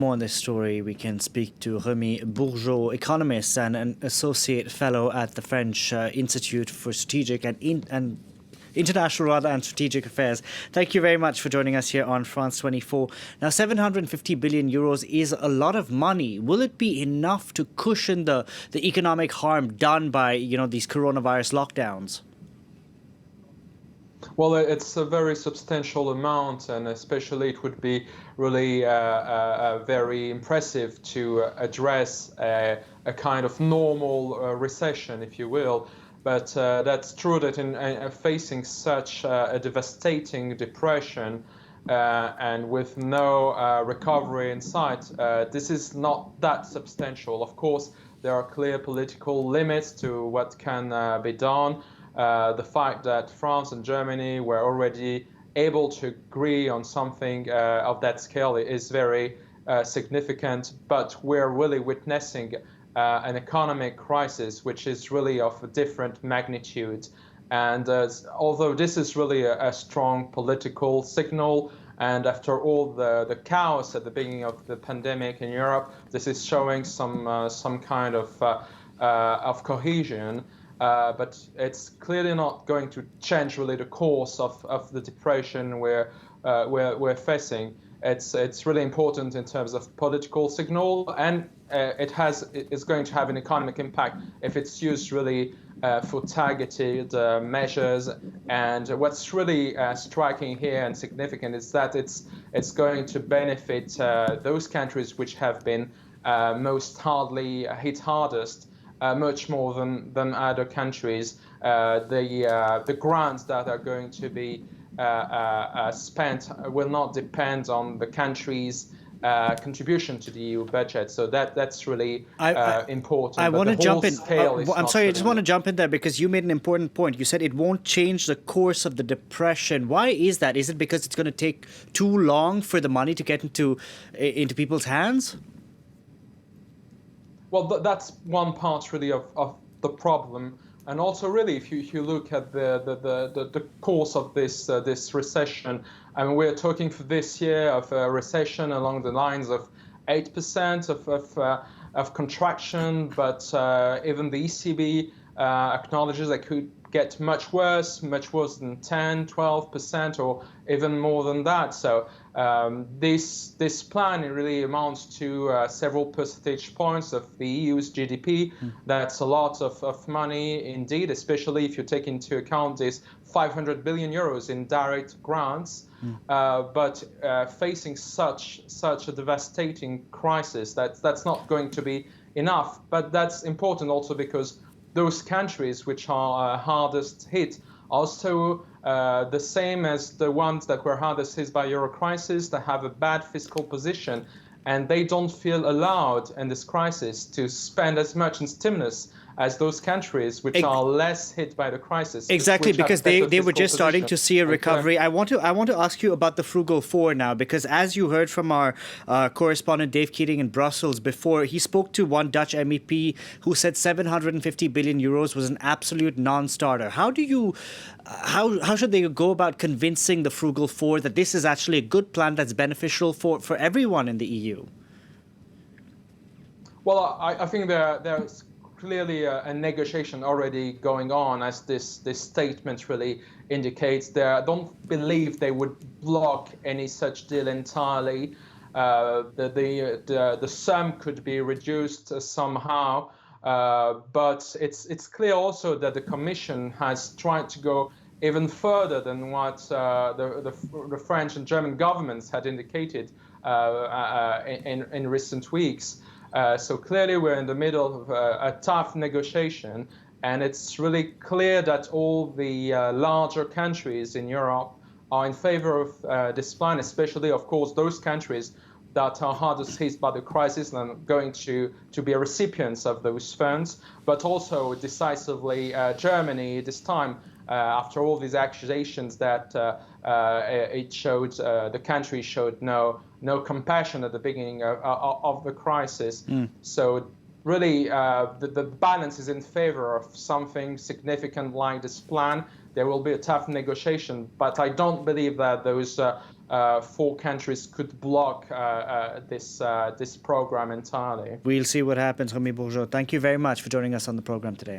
More on this story, we can speak to Rémi Bourgeot, economist and an associate fellow at the French Institute for Strategic and International and Strategic Affairs. Thank you very much for joining us here on France 24. Now, 750 billion euros is a lot of money. Will it be enough to cushion the economic harm done by, these coronavirus lockdowns? Well, it's a very substantial amount, and especially it would be really very impressive to address a kind of normal recession, if you will. But that's true that in facing such a devastating depression and with no recovery in sight, this is not that substantial. Of course, there are clear political limits to what can be done. The fact that France and Germany were already able to agree on something of that scale is very significant, but we're really witnessing an economic crisis which is really of a different magnitude. And although this is really a strong political signal, and after all the chaos at the beginning of the pandemic in Europe, this is showing some kind of cohesion. But it's clearly not going to change really the course of the depression we're facing. It's really important in terms of political signal, and it's going to have an economic impact if it's used really for targeted measures. And what's really striking here and significant is that it's going to benefit those countries which have been most hit hardest. Much more than other countries. The grants that are going to be spent will not depend on the country's contribution to the EU budget. So that's really important. I want to jump in. I'm sorry, I just want to jump in there because you made an important point. You said it won't change the course of the depression. Why is that? Is it because it's going to take too long for the money to get into people's hands? Well, that's one part really of the problem, and also really if you look at the course of this recession, I mean we're talking for this year of a recession along the lines of 8% of contraction, but even the ECB acknowledges that could get much worse than 10, 12%, or even more than that. So this plan really amounts to several percentage points of the EU's GDP. That's a lot of money indeed, especially if you take into account this 500 billion euros in direct grants. But facing such a devastating crisis, that's not going to be enough. But that's important also because those countries which are hardest hit also the same as the ones that were hardest hit by Euro crisis, that have a bad fiscal position, and they don't feel allowed in this crisis to spend as much in stimulus as those countries which are less hit by the crisis. Exactly, because they were just starting to see a recovery. I want to ask you about the Frugal Four now, because as you heard from our correspondent Dave Keating in Brussels before, he spoke to one Dutch MEP who said 750 billion euros was an absolute non-starter. How should they go about convincing the Frugal Four that this is actually a good plan that's beneficial for everyone in the EU? Well, I think there's clearly a negotiation already going on, as this statement really indicates. I don't believe they would block any such deal entirely. The sum could be reduced somehow, but it's clear also that the Commission has tried to go even further than what the French and German governments had indicated in recent weeks. So clearly we're in the middle of a tough negotiation, and it's really clear that all the larger countries in Europe are in favor of this plan, especially, of course, those countries that are hardest hit by the crisis and are going to be recipients of those funds, but also decisively Germany this time, after all these accusations that the country showed no compassion at the beginning of the crisis. So really the balance is in favor of something significant like this plan. There will be a tough negotiation, but I don't believe that those 4 countries could block this program entirely. We'll see what happens, Rémi Bourgeot. Thank you very much for joining us on the program today.